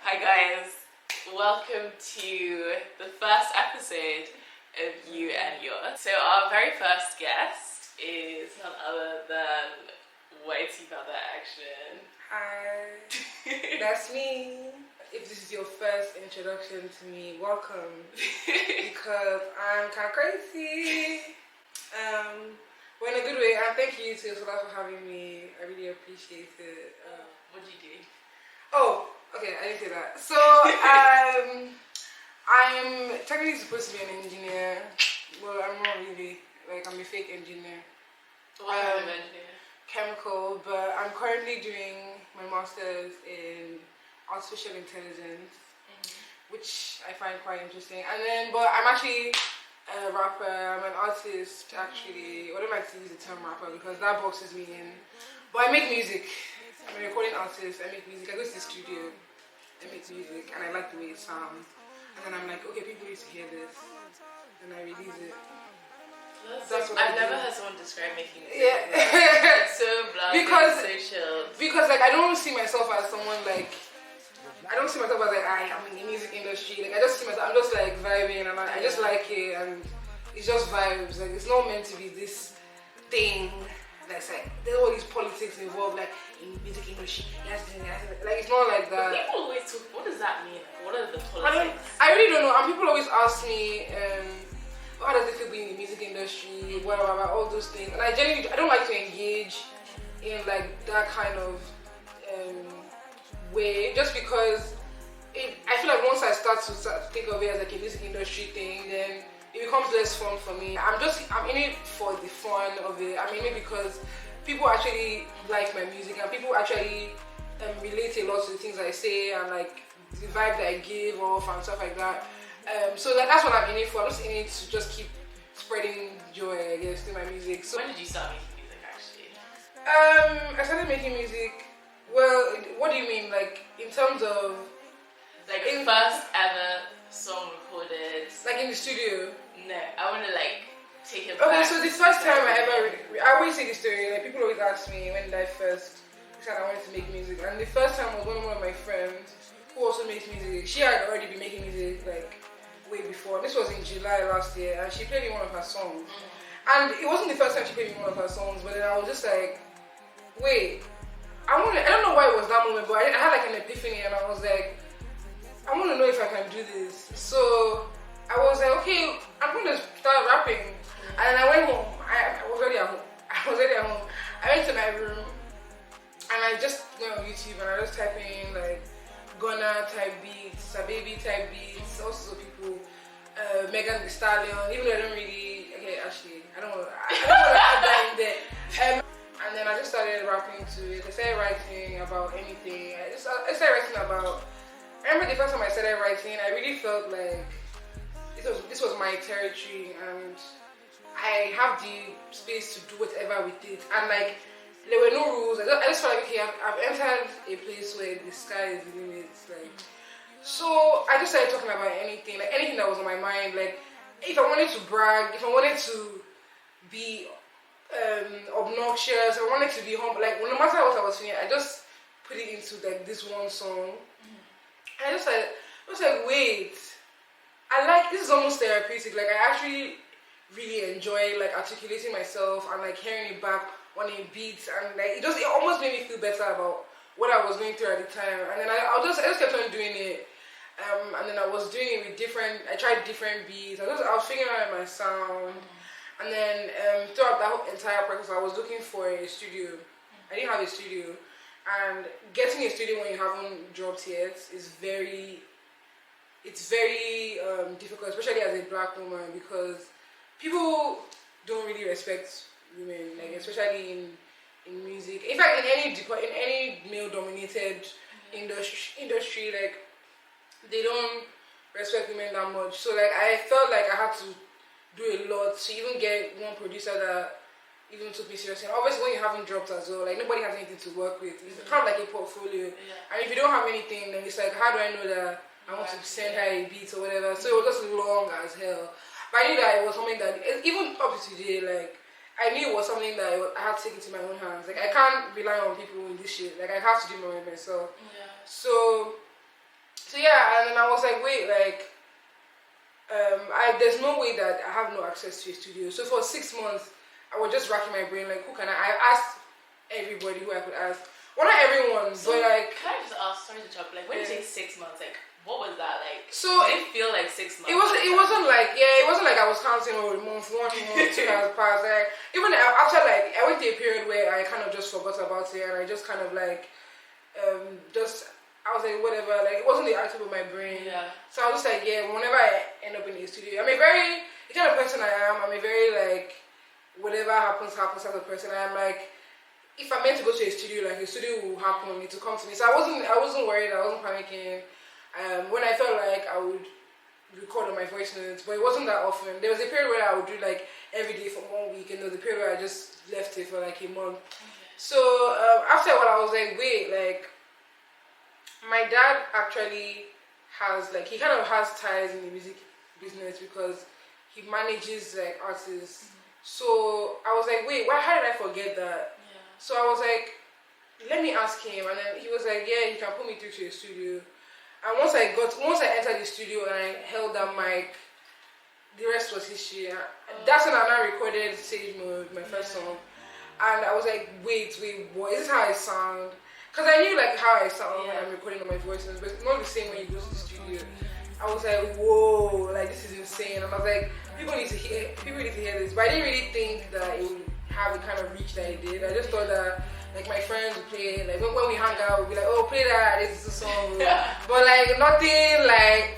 Hi guys, welcome to the first episode of You and Yours. So our very first guest is none other than Ytboutthataction. Hi, that's me. If this is your first introduction to me, welcome. Because I'm kind of crazy. But in a good way, and thank you to Sola for having me. I really appreciate it. What do you do? Oh, okay, I didn't say that. So, I'm technically supposed to be an engineer. Well, I'm not really. Like, I'm a fake engineer. What kind of engineer? Chemical, but I'm currently doing my master's in artificial intelligence, which I find quite interesting. But I'm actually a rapper. I'm an artist, actually. I don't like to use the term rapper because that boxes me in. But I make music. I'm a recording artist. I make music. I go to the studio. I make music, and I like the way it sounds. And then I'm like, okay, people need to hear this, and I release it. That's what I've never heard someone describe making music. Yeah. It's so blunt, so chilled. Because like I don't see myself as someone like I'm in the music industry. Like I just see myself, I'm just like vibing, and I just like it, and it's just vibes. Like it's not meant to be this thing that's like there's all these politics involved, like in the music industry. Like it's not like that. People always talk. What does that mean? What are the politics? I really don't know. And people always ask me, how does it feel being in the music industry, whatever, all those things. And I don't like to engage in like that kind of way, just because I feel like once I start to think of it as like a music industry thing, then it becomes less fun for me. I'm in it for the fun of it. I'm in it because people actually like my music, and people actually relate a lot to the things I say, and like the vibe that I give off and stuff like that. So that's what I'm in it for. I'm just in it to just keep spreading joy, I guess, through my music. So when did you start making music, actually? I started making music. Well, what do you mean? Like in terms of like first ever song recorded? Like in the studio? No, I want to like take it back. Okay, so the first time I always say this story. Like people always ask me when did I first decide I wanted to make music, and the first time was one of my friends who also makes music. She had already been making music like way before. This was in July last year, and she played me one of her songs. And it wasn't the first time she played me one of her songs, but then I was just like, wait, I don't know why it was that moment, but I had like an epiphany, and I was like, I want to know if I can do this. So I was like, okay, I'm going to start rapping. And then I went home. I was already at home. I went to my room, and I just went on YouTube, and I just typed in like Ghana type beats, a baby type beats, also people, Megan Thee Stallion. Even though I don't really, I don't want to add that in there. And then I just started rapping to it. I started writing about anything. I started writing about. I remember the first time I started writing, I really felt like this was my territory, and I have the space to do whatever with it. And like there were no rules. I just felt like, okay, I've entered a place where the sky is the limit. Like, so I just started talking about anything that was on my mind. Like, if I wanted to brag, if I wanted to be obnoxious, I wanted to be humble. Like, no matter what I was feeling, I just put it into like this one song. And I just like, wait, this is almost therapeutic. Like, I actually really enjoy like articulating myself and like hearing it back on a beat, and like it almost made me feel better about what I was going through at the time. And then I just kept on doing it, and then I was doing it with I tried different beats. I was figuring out my sound, and then throughout that whole entire process, I was looking for a studio. I didn't have a studio, and getting a studio when you haven't dropped yet is very difficult, especially as a black woman, because people don't really respect women, like especially in music. In fact, in any male-dominated industry, like they don't respect women that much. So like I felt like I had to do a lot to even get one producer that even took me seriously. And obviously, when you haven't dropped as well, like nobody has anything to work with. It's kind of like a portfolio. Yeah. And if you don't have anything, then it's like, how do I know that I want to send her a beat or whatever? So it was just long as hell. But I knew that it was something that, even up to today, like, I knew it was something that I had to take into my own hands. Like, I can't rely on people in this shit. Like, I have to do more myself. Yeah. So yeah, and then I was like, wait, like, there's no way that I have no access to a studio. So for 6 months, I was just racking my brain, like, who can I asked everybody who I could ask. Well, not everyone, so, but like. Can I just ask, sorry to jump, like, when you say 6 months, like, what was that like? So it feel like 6 months. It wasn't like I was counting over month, 1 month, 2 has passed. Like, even after like I went through a period where I kind of just forgot about it and I just kind of like I was like whatever, like it wasn't the active of my brain. Yeah. So I was just like whenever I end up in a studio, I'm a very the kind of person I am. I'm a very like whatever happens type of person. I'm like if I'm meant to go to a studio, like a studio will happen, it will come to me. So I wasn't worried, I wasn't panicking. When I felt like I would record on my voice notes, but it wasn't that often. There was a period where I would do like every day for 1 week, and there was a period where I just left it for like a month. Okay. So after a while, I was like, wait, like my dad actually has like he kind of has ties in the music business because he manages like artists. So I was like, wait, how did I forget that? Yeah. So I was like, let me ask him, and then he was like, yeah, he can put me through to a studio. And once I entered the studio and I held that mic, the rest was history. That's when I now recorded Stage Mode, my first song. And I was like, wait, what? Is this how I sound? Because I knew like how I sound when I'm recording on my voices, but it's not the same when you go to the studio. I was like, whoa, like this is insane. And I was like, people need to hear this. But I didn't really think that it would have the kind of reach that it did. I just thought that like my friends would play, like when we hang out, we'd be like, oh, play that, this is the song. But like nothing like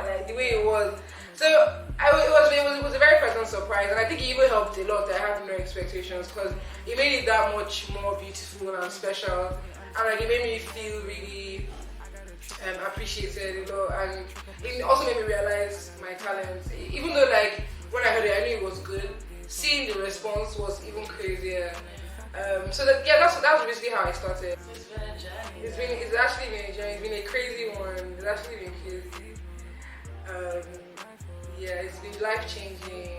like the way it was. So it was a very pleasant surprise, and I think it even helped a lot that I have no expectations because it made it that much more beautiful and special, and like it made me feel really appreciated, and it also made me realize my talents. Even though like when I heard it, I knew it was good. Seeing the response was even crazier. That's basically how I started. So it's been a journey. It's actually been a journey. It's been a crazy one. It's actually been crazy. It's been life changing,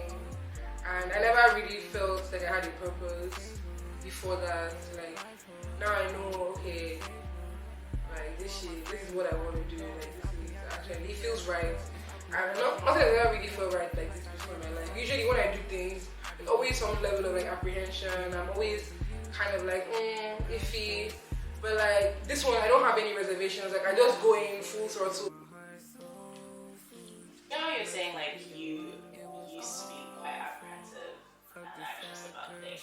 and I never really felt like I had a purpose before that. Like now I know, okay, like this is what I want to do. Like this is actually it feels right. And nothing has ever really felt right like this before in my life. Usually when I do things, there's always some level of like apprehension. I'm always kind of like iffy, but like this one I don't have any reservations. Like I just go in full throttle. You know, you're saying like you used to be quite apprehensive and anxious about things.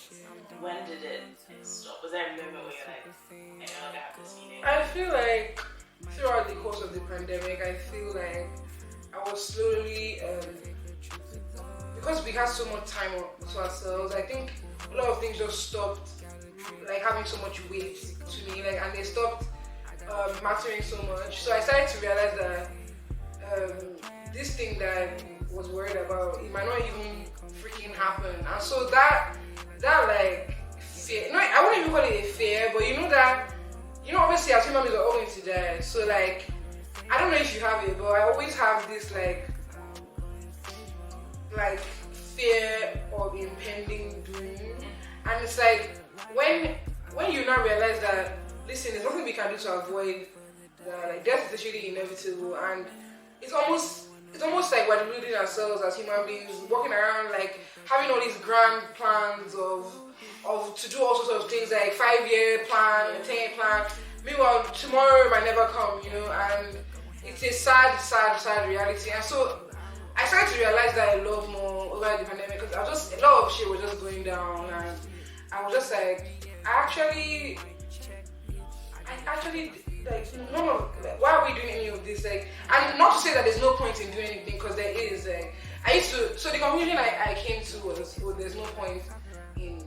When did it stop? Was there a moment where you're like, I no longer have this feeling? I feel like throughout the course of the pandemic, I feel like I was slowly because we had so much time to ourselves. I think a lot of things just stopped like having so much weight to me, like, and they stopped mattering so much. So I started to realize that this thing that I was worried about, it might not even freaking happen. And so that like fear, no, I wouldn't even call it a fear, but obviously as human beings are all going to die. So like, I don't know if you have it, but I always have this like fear of impending doom. And it's like when you now realize that, listen, there's nothing we can do to avoid that, like death is literally inevitable, and it's almost like we're deluding ourselves as human beings, walking around like having all these grand plans of to do all sorts of things, like 5-year plan, 10-year plan. Meanwhile, tomorrow might never come, and it's a sad reality. And so I started to realize that a lot more over the pandemic because a lot of shit was just going down, and I was just like, I actually like why are we doing any of this? Like, and not to say that there's no point in doing anything, because there is. Like, so the conclusion I came to was, well, there's no point in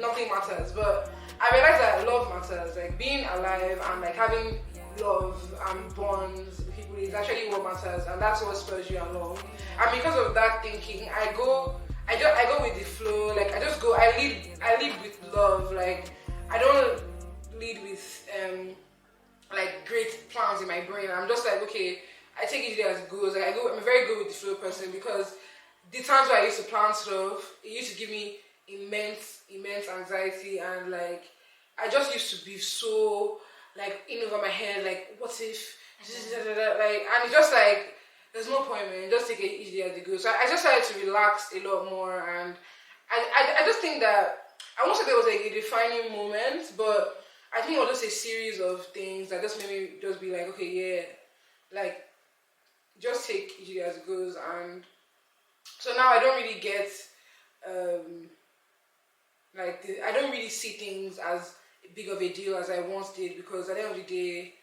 nothing matters. But I realized that love matters. Like being alive and like having love and bonds with people is actually what matters, and that's what spurs you along. And because of that thinking, I go with the flow. Like I lead with love. Like I don't lead with like great plans in my brain. I'm just like, okay, I take it as it goes. Like I'm a very good with the flow person, because the times where I used to plan stuff, it used to give me immense anxiety, and like I just used to be so like in over my head, like what if like, and it's just like, there's no point, man. Just take it easy as it goes. So I just started to relax a lot more, and I just think that I won't say there was like a defining moment, but I think it was just a series of things that just made me just be like, okay, yeah, like just take it easy as it goes. And so now I don't really get I don't really see things as big of a deal as I once did, because at the end of the day,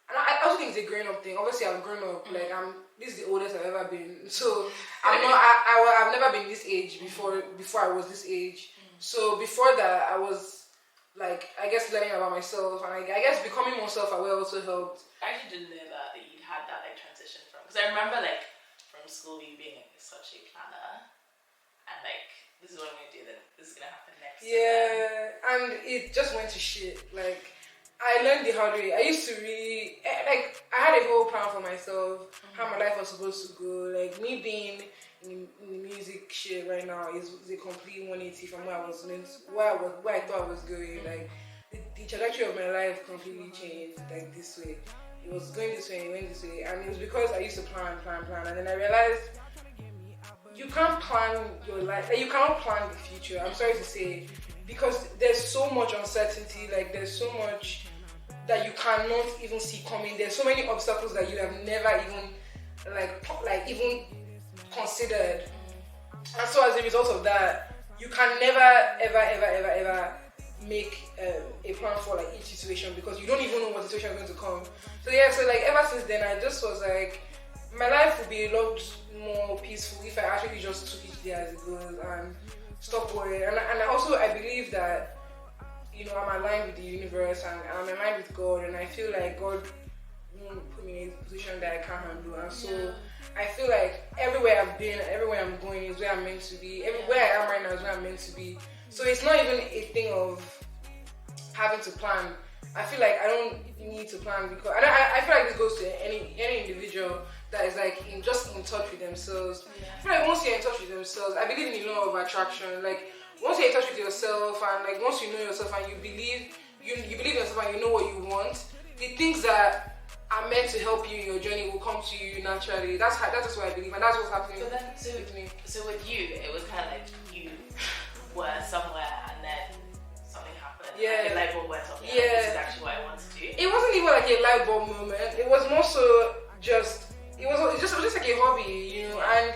and I also think it's a growing up thing. Obviously, I've grown up. Like this is the oldest I've ever been. So I've never been this age before I was this age. So before that, I was like, I guess, learning about myself, and I guess becoming more self-aware also helped. I actually didn't know that you'd had that like transition because I remember like from school you being like such a planner, and like this is what I'm gonna do, then this is gonna happen next. Yeah, and it just went to shit. Like, I learned the hard way. I used to really, like, I had a whole plan for myself, how my life was supposed to go. Like, me being in the music shit right now is a complete 180 from where I was meant, where I thought I was going. Like, the trajectory of my life completely changed, like, this way. It was going this way and it went this way. And it was because I used to plan. And then I realized, you can't plan your life, like, you cannot plan the future, I'm sorry to say, because there's so much uncertainty, like, there's so much that you cannot even see coming. There's so many obstacles that you have never even like even considered. And so as a result of that, you can never ever make a plan for like each situation, because you don't even know what situation is going to come. So yeah, so like ever since then, I just was like, my life would be a lot more peaceful if I actually just took each day as it goes and stop worrying. And also I believe that, you know, I'm aligned with the universe and I'm aligned with God, and I feel like God won't put me in a position that I can't handle. And so I feel like everywhere I've been, everywhere I'm going is where I'm meant to be. Everywhere I am right now is where I'm meant to be. So it's not even a thing of having to plan. I feel like I don't need to plan, because I feel like this goes to any individual that is like in touch with themselves. I feel like once you're in touch with themselves, I believe in the law of attraction. Like, once you're in touch with yourself, and like once you know yourself and you believe in yourself and you know what you want, the things that are meant to help you in your journey will come to you naturally. That's just what I believe, and that's what's happening with me. So with you, it was kind of like you were somewhere and then something happened. Yeah. Like a light bulb went off. Yeah. This is actually what I want to do. It wasn't even like a light bulb moment. It was more so just it was just like a hobby, you know. And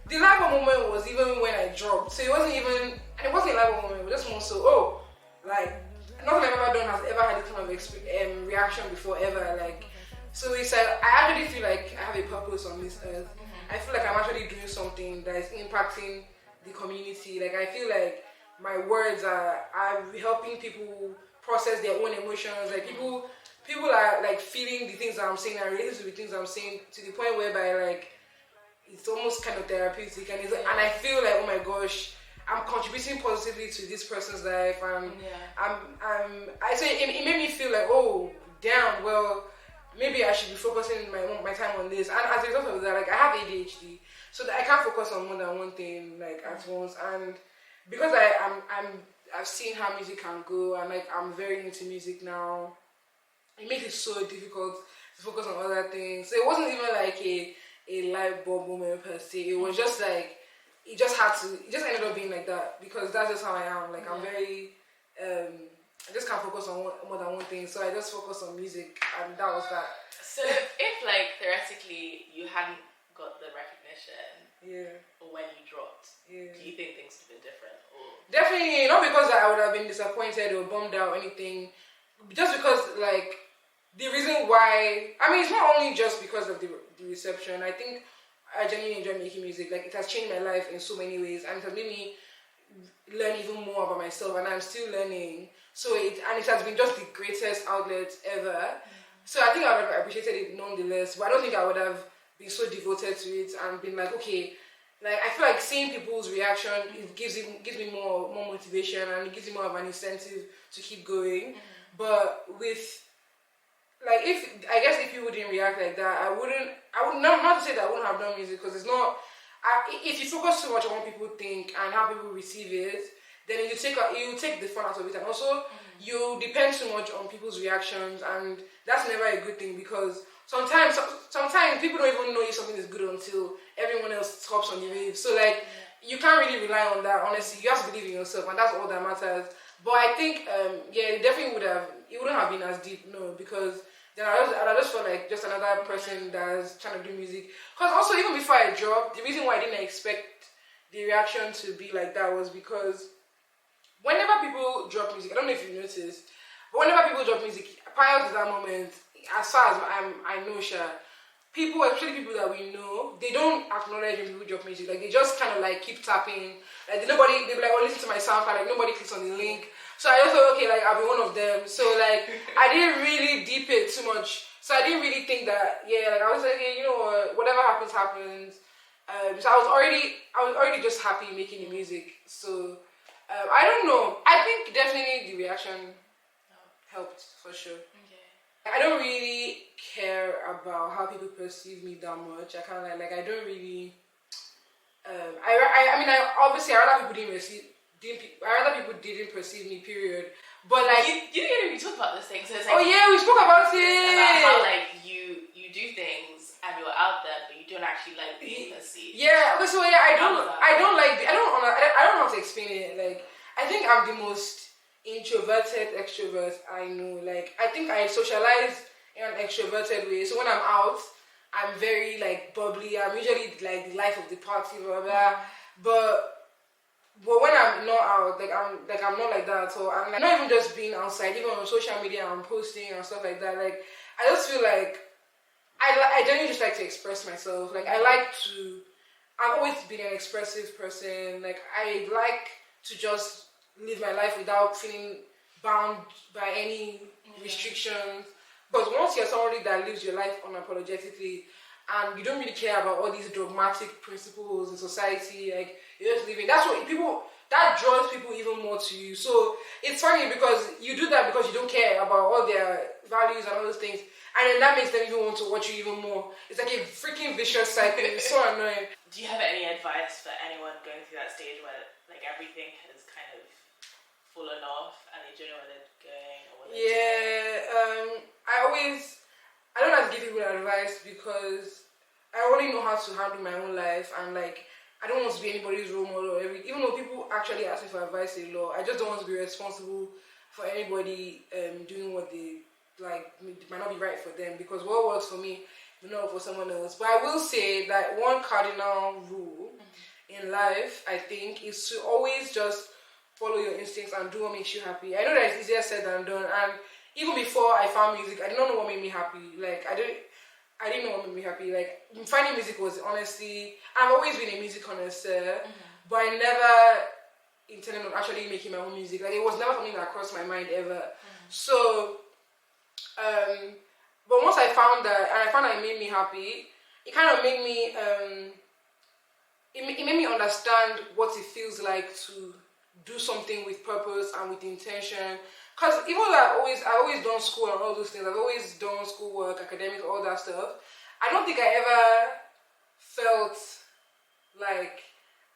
the light bulb moment was even when I dropped. So it wasn't a light bulb moment. It was just more so, like, nothing I've ever done has ever had this kind of reaction before, ever. Like, so it's like, I actually feel like I have a purpose on this earth. I feel like I'm actually doing something that is impacting the community. Like, I feel like my words are helping people process their own emotions. Like, people are like feeling the things that I'm saying and relating to the things I'm saying, to the point whereby like it's almost kind of therapeutic, and I feel like, oh my gosh, I'm contributing positively to this person's life, and it made me feel like, oh damn, well, maybe I should be focusing my time on this. And as a result of that, like, I have ADHD, so that I can't focus on more than one thing like at once. And because I've seen how music can go, and like I'm very into music now, it makes it so difficult to focus on other things. So it wasn't even like a light bulb moment per se. It was just like, it just ended up being like that, because that's just how I am. Like, I'm very I just can't focus on more than one thing, so I just focus on music, and that was that. So if like theoretically you hadn't got the recognition when you dropped, do you think things would have been different? Or? Definitely not, because I would have been disappointed or bummed out or anything, just because like the reason why, I mean, it's not only just because of the reception. I think I genuinely enjoy making music. Like, it has changed my life in so many ways, and it has made me learn even more about myself, and I'm still learning. So it has been just the greatest outlet ever. So I think I would have appreciated it nonetheless, but I don't think I would have been so devoted to it and been like, okay, like, I feel like seeing people's reaction, it gives me more motivation, and it gives me more of an incentive to keep going. But with, like, if people didn't react like that, I would not to say that I wouldn't have done music, because it's not, if you focus too much on what people think and how people receive it, then you take the fun out of it, and also you depend too much on people's reactions, and that's never a good thing, because sometimes people don't even know if something is good until everyone else hops on the wave. So like you can't really rely on that. Honestly, you have to believe in yourself, and that's all that matters. But I think it definitely it wouldn't have been as deep, no, because then I just felt like just another person that's trying to do music. Because also even before I dropped, the reason why I didn't expect the reaction to be like that was because whenever people drop music, I don't know if you noticed, but whenever people drop music, prior to that moment, as far as I know, people, especially people that we know, they don't acknowledge when people drop music. Like they just kind of like keep tapping. Like they be like, oh, listen to my SoundCloud. Like nobody clicks on the link. So I just thought, okay, like I'll be one of them. So like I didn't really deep it too much. So I didn't really think that. Yeah, like I was like, hey, you know what? Whatever happens, happens. So I was already just happy making the music. So I don't know. I think definitely the reaction helped for sure. I don't really care about how people perceive me that much. I kind of like I don't really. I mean, obviously I rather people didn't perceive me. Period. But like you didn't even talk about this thing. So it's like, oh yeah, we spoke about it. About how like you do things and you're out there, but you don't actually like being perceived. Yeah. Okay. So yeah, I don't know how to explain it. Like I think I'm the most introverted extrovert I know. Like I think I socialize in an extroverted way. So when I'm out, I'm very like bubbly. I'm usually like the life of the party, blah blah. But when I'm not out, I'm not like that at all. I'm like, not even just being outside, even on social media, I'm posting and stuff like that. Like I just feel like I genuinely just like to express myself. Like I've always been an expressive person. Like I like to just live my life without feeling bound by any restrictions. Because once you're somebody that lives your life unapologetically and you don't really care about all these dogmatic principles in society, like you're just living, that draws people even more to you. So it's funny because you do that because you don't care about all their values and all those things, and then that makes them even want to watch you even more. It's like a freaking vicious cycle. It's so annoying. Do you have any advice for anyone going through that stage where like everything has kind of fallen off and they don't know where they're going or what they're doing? I don't like to give people advice because I only know how to handle my own life, and like I don't want to be anybody's role model. Even though people actually ask me for advice a lot, I just don't want to be responsible for anybody doing what they like. It might not be right for them, because what works for me may not work for someone else. But I will say that one cardinal rule in life, I think, is to always just follow your instincts and do what makes you happy. I know that it's easier said than done, and even before I found music, I did not know what made me happy. Like I didn't know what made me happy. Like finding music was honestly, I've always been a music connoisseur, but I never intended on actually making my own music. Like it was never something that crossed my mind ever. So, but once I found that, and I found that it made me happy, it kind of made me, it made me understand what it feels like to do something with purpose and with intention. Because even though I've always done school and all those things, I've always done schoolwork, academic, all that stuff, I don't think I ever felt like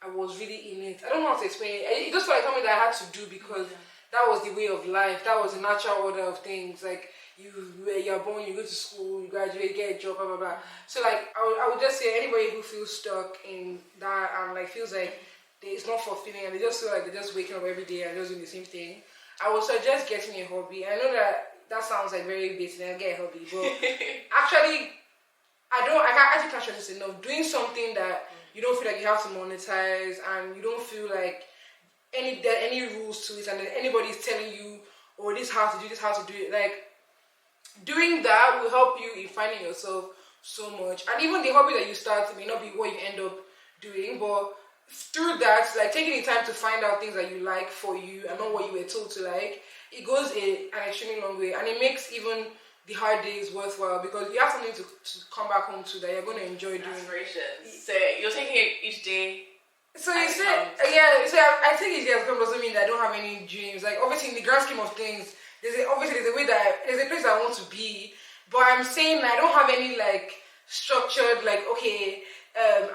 I was really in it. I don't know how to explain it. It just felt like something that I had to do because that was the way of life. That was the natural order of things. Like you're born, you go to school, you graduate, get a job, blah blah blah. So like I would just say anybody who feels stuck in that and like feels like it's not fulfilling and they just feel like they're just waking up every day and just doing the same thing, I would suggest getting a hobby. I know that sounds like very basic, and get a hobby, but actually, I can't stress this enough. Doing something that you don't feel like you have to monetize, and you don't feel like there are any rules to it, and that anybody's telling you, oh, this how to do this, how to do it. Like doing that will help you in finding yourself so much. And even the hobby that you start may not be what you end up doing, but through that, like taking the time to find out things that you like for you and not what you were told to like, it goes an extremely long way, and it makes even the hard days worthwhile because you have something to come back home to that you're going to enjoy doing. Aspirations. So you're taking it each day. So you say, I take it as come doesn't mean that I don't have any dreams. Like obviously in the grand scheme of things, there's a place I want to be, but I'm saying I don't have any like structured like okay.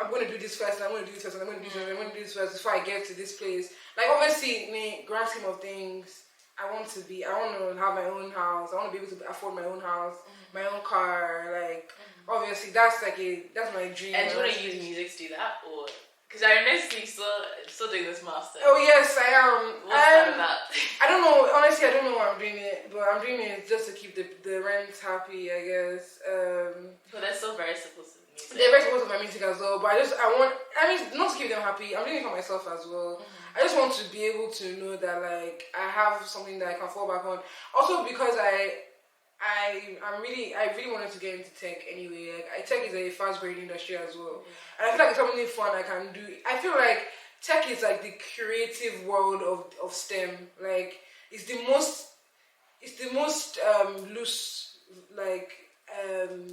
I'm going to do this first, and I'm going to do this first, and I'm going to do this first, I'm going to do this first before I get to this place. Like, obviously, in the grand scheme of things, I want to have my own house. I want to be able to afford my own house, my own car. Like, obviously, that's my dream. And do you want to use music to do that, or because I noticed you still doing this master? Oh yes, I am. What's that about? I don't know. Honestly, I don't know why I'm doing it, but I'm doing it just to keep the rent happy, I guess. But they're still very supportive of music. They're very supportive of my music as well. But not to keep them happy. I'm doing it for myself as well. I just want to be able to know that like I have something that I can fall back on. Also because I really wanted to get into tech anyway. Like tech is a fast growing industry as well, and I feel like it's something fun I can do. I feel like tech is like the creative world of STEM. Like it's the most loose like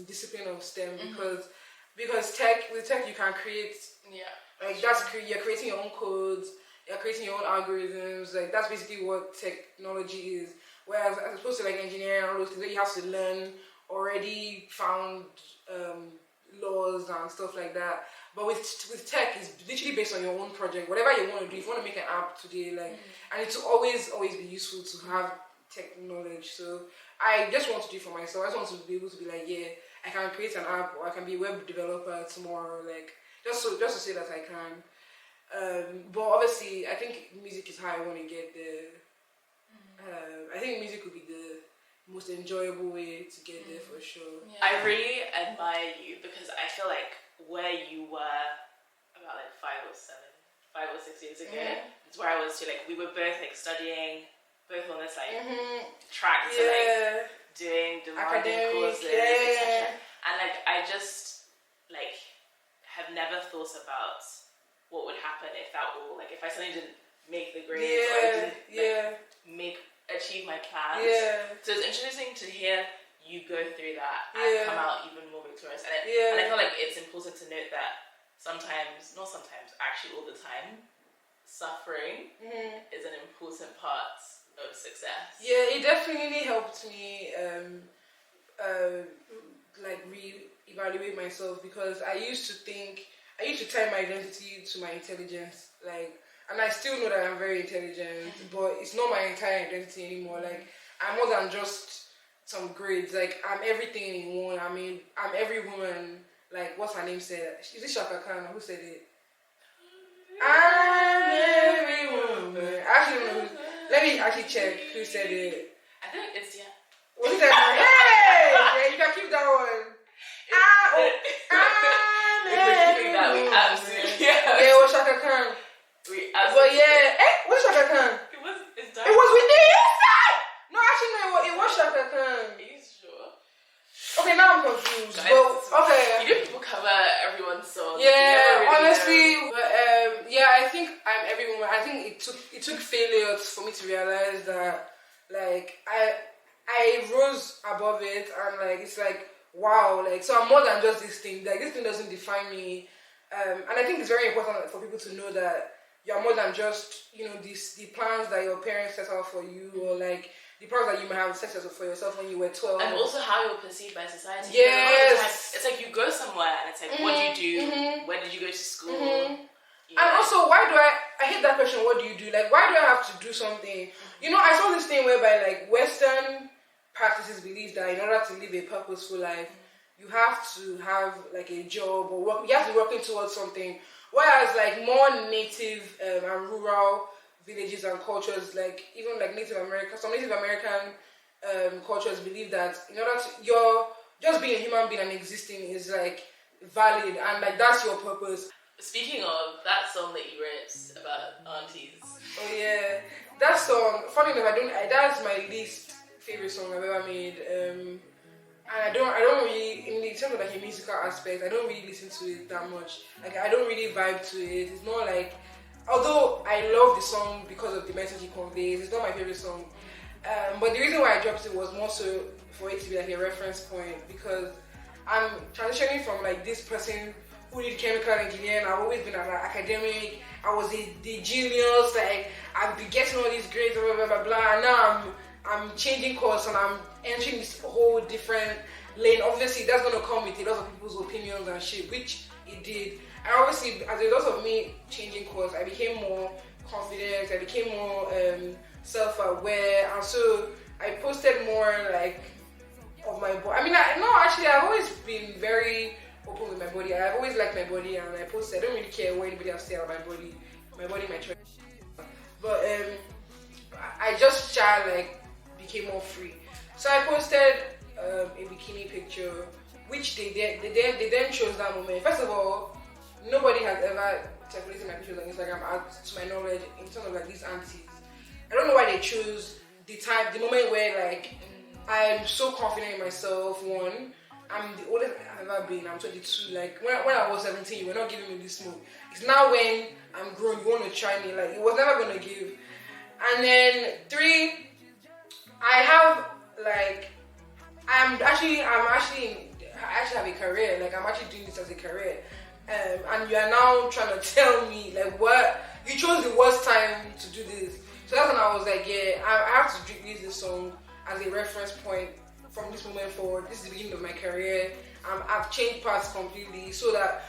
discipline of STEM because with tech you can create. Like you're creating your own codes. You're creating your own algorithms. Like that's basically what technology is. Whereas as opposed to like engineering and all those things, you have to learn already found laws and stuff like that. But with tech, it's literally based on your own project. Whatever you want to do, if you want to make an app today, like, and it's always be useful to have tech knowledge. So I just want to do it for myself. I just want to be able to be like, yeah, I can create an app or I can be a web developer tomorrow. Like just to say that I can. But obviously, I think music is how I want to get there. I think music would be the most enjoyable way to get there for sure. Yeah. I really admire you because I feel like where you were about like 5 or 6 years ago, it's where I was too. Like we were both like studying, both on this like track to like doing demanding courses, etc. And like I just like have never thought about what would happen if I suddenly didn't make the grades or I didn't achieve my plans. So it's interesting to hear you go through that and come out even more victorious. And I feel like it's important to note that actually all the time, suffering is an important part of success. Yeah, it definitely helped me like re-evaluate myself because I used to tie my identity to my intelligence, like, and I still know that I'm very intelligent, but it's not my entire identity anymore. Like, I'm more than just some grades. Like, I'm everything in one. I mean, I'm every woman. Like, what's her name said? Is it Shaka Khan? Who said it? I'm every woman. I actually don't know let me actually check who said it. I think it's What is that? Hey! Yeah, you can keep that one. Yeah, it was Shaka Khan. But yeah, what's Shaka Khan? It was with the inside. No, actually, no, it was Shaka Khan. Are you sure? Okay, now I'm confused. But okay, you know people cover everyone's song. Yeah, really honestly, I think I'm every woman. I think it took failure for me to realize that, like, I rose above it, and like it's like wow, like so I'm more than just this thing. Like this thing doesn't define me, and I think it's very important for people to know that you're more than just the plans that your parents set out for you, or like the plans that you might have set out for yourself when you were 12, and also how you're perceived by society. Yes, it's like you go somewhere and it's like what do you do? When did you go to school? And also, why do I hate that question? What do you do? Like, why do I have to do something? I saw this thing whereby like Western practices believe that in order to live a purposeful life, you have to have like a job or work. You have to be working towards something. Whereas like more native and rural villages and cultures, like even like some Native American cultures believe that in order to just being a human being and existing is like valid and like that's your purpose. Speaking of that song that you wrote about Aunties. Oh yeah, that song. Funny enough, that's my least favorite song I've ever made. And I don't really, in terms of like a musical aspect, I don't really listen to it that much. Like I don't really vibe to it. It's not like, although I love the song because of the message it conveys, it's not my favorite song. But the reason why I dropped it was more so for it to be like a reference point because I'm transitioning from like this person who did chemical engineering. I've always been an academic. I was the genius. Like I've been getting all these grades, blah blah blah blah. And now I'm changing course and I'm entering this whole different lane. Obviously, that's gonna come with a lot of people's opinions and shit, which it did. And obviously, as a result of me changing course, I became more confident. I became more self-aware, and so I posted more like of my body. I mean, I've always been very open with my body. I've always liked my body, and I posted. I don't really care what anybody else says about my body. My body, my choice. But I just became more free. So I posted a bikini picture, which they then chose that moment. First of all, nobody has ever circulated my pictures on Instagram, to my knowledge, in terms of like these aunties. I don't know why they choose the moment where like I'm so confident in myself. One, I'm the oldest I've ever been. I'm 22. Like when I was 17, you were not giving me this smoke. It's now when I'm grown, you want to try me. Like it was never gonna give. And then 3, I have like I actually have a career. Like I'm actually doing this as a career. And you are now trying to tell me like what you chose the worst time to do this. So that's when I was like, yeah, I have to use this song as a reference point from this moment forward. This is the beginning of my career. I've changed paths completely, so I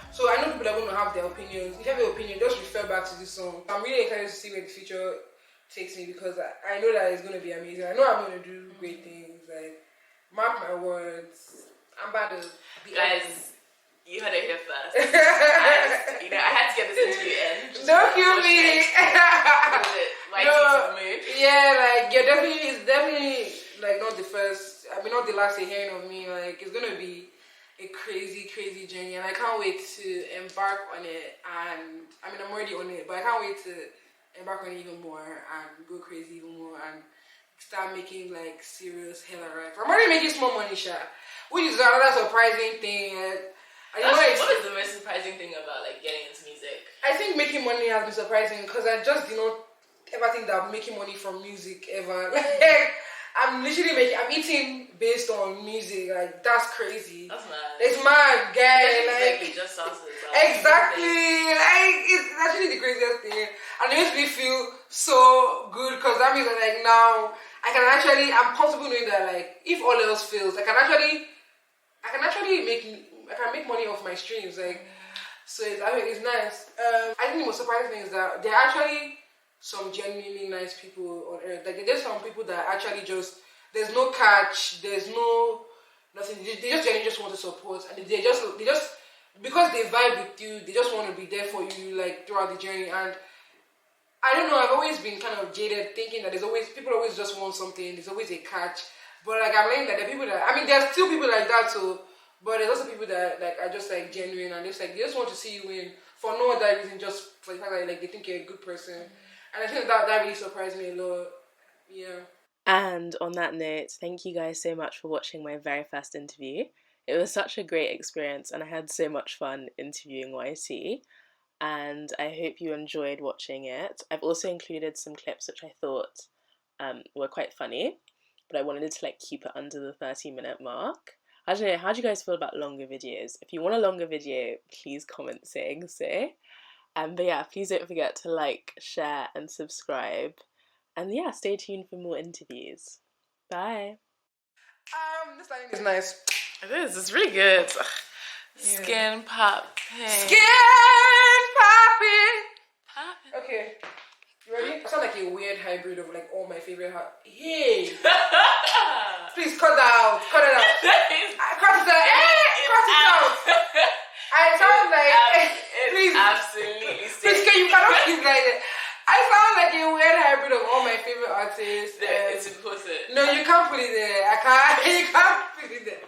know people are going to have their opinions. If you have an opinion, just refer back to this song. I'm really excited to see where the future takes me, because I know that it's going to be amazing. I know I'm going to do great things. Like, mark my words. I'm about to be guys. You heard it here first. I had to get this interview in. Don't kill me. Yeah, like it's definitely like not the first. I mean, not the last you're hearing of me. Like it's gonna be a crazy, crazy journey, and I can't wait to embark on it. And I mean, I'm already on it, but I can't wait to embark on it even more and go crazy even more and start making like serious hella racks. I'm already making small money, which is another surprising thing. What is the most surprising thing about like getting into music? I think making money has been surprising, because I just did not ever think that I'm making money from music ever. Like I'm eating based on music. Like that's crazy. That's mad. It's mad, guy. Like it just sounds exactly. Like it's actually the craziest thing, and it makes me feel so good, because that means that like now I'm comfortable knowing that like if all else fails, I can make money off my streams, like, so it's nice. I think the most surprising thing is that there are actually some genuinely nice people on earth. Like there's some people that actually there's no catch, there's no nothing. They just genuinely just want to support, and they just because they vibe with you, they just want to be there for you like throughout the journey. And I don't know, I've always been kind of jaded, thinking that people always just want something. There's always a catch, but like I'm learning that there are people that there's still people like that too. But there's also people that like are just like genuine, and just like they just want to see you win for no other reason, just for the fact that like they think you're a good person. And I think that really surprised me a lot. Yeah. And on that note, thank you guys so much for watching my very first interview. It was such a great experience, and I had so much fun interviewing YT. And I hope you enjoyed watching it. I've also included some clips which I thought were quite funny, but I wanted to like keep it under the 30-minute mark. I don't know, how do you guys feel about longer videos? If you want a longer video, please comment saying so. But yeah, please don't forget to like, share and subscribe. And yeah, stay tuned for more interviews. Bye. This lighting is nice. It is, it's really good. Skin popping. Okay. You ready? I sound like a weird hybrid of like all my favorite Hey! Please cut that out. Cut it out. Cut it out. Cut it out. I sound like please. Absolutely. Please, you cannot keep like that. I sound like a weird hybrid of all my favorite artists. It's important. No, you can't put it there. You can't put it there.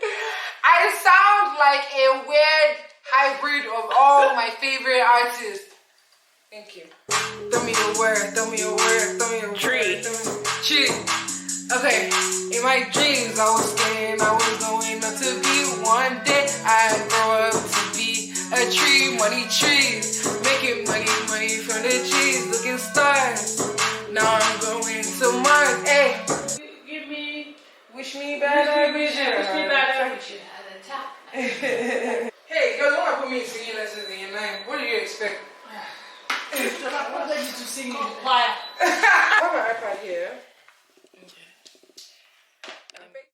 I sound like a weird hybrid of all my favorite artists. Thank you. Throw me a word. Tree. Okay. In my dreams, I was scared I was going up to be one day. I grow up to be a tree, money trees, making money from the trees, looking stars. Now I'm going to Mars. Hey, wish me better vision. Wish me better vision at the top. Hey, you don't want to put me in singing lessons in your name. What do you expect? I want you to sing in the choir. I have my iPad here.